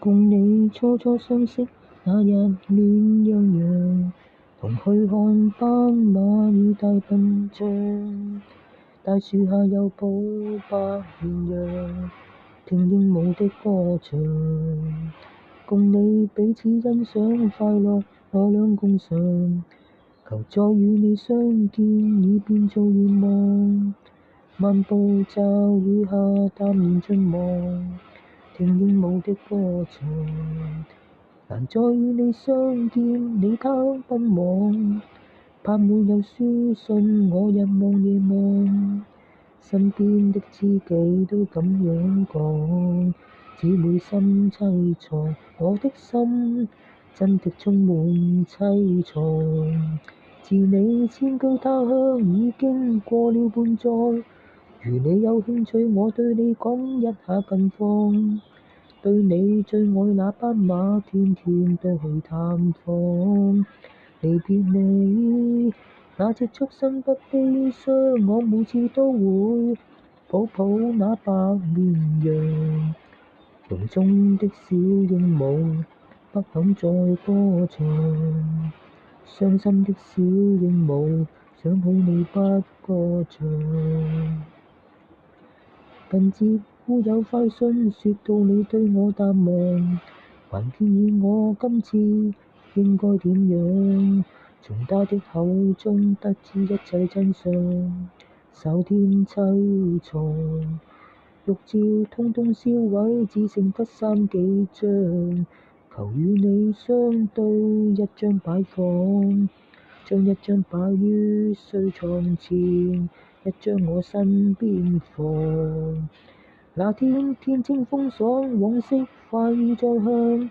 共你初初相識那日暖洋洋，同去看斑馬與大笨象，大樹下有抱白綿羊，聽鸚鵡的歌唱，共你彼此欣賞快樂，我倆共嘗，求再與你相見已變做願望，漫步驟雨下淡然盡望，聽鸚鵡的歌唱，難再與你相見，你他奔往，怕沒有書信我日望夜望，身邊的知己都這樣講，姊妹心淒愴，我的心真的充滿淒愴。自你遷居他鄉已經過了半載，如你有興趣，我對你講一下近況。對你最愛那斑馬，天天都去探訪。離別你，那隻畜生不悲傷，我每次都會抱抱那白綿羊。籠中的小鸚鵡不肯再歌唱，傷心的小鸚鵡想起你不歌唱。近接會有快訊，說到你對我淡忘，還建議我今次應該點樣，從他的口中得知一切真相，稍添淒愴。玉照通通燒毀，只剩得3幾張，求與你相對一張擺放，將一張擺於睡床前，一張我身邊放。那天天清風爽，往昔快意再向，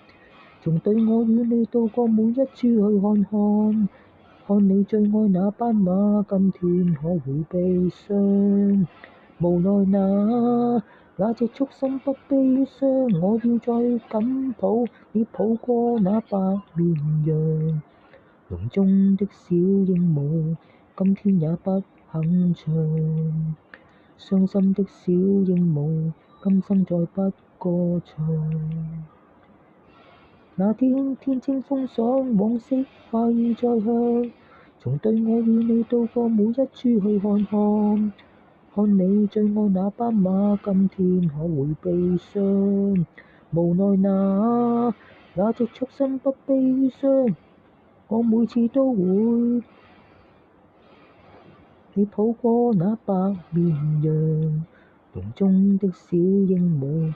從對我與你到過每一處去看看，看你最愛那斑馬，今天可會悲傷？無奈那隻畜生不悲傷，我要再緊抱你抱過那白綿羊。籠中的小鸚鵡今天也不肯唱，傷心的小鸚鵡今生再不歌唱。那天天清風爽，往昔快意再向，從對我與你到過每一處去看看，看你最愛那斑馬，今天可會悲傷？無奈那隻畜生不悲傷，我每次都會你抱過那白綿羊，籠中的小鸚鵡。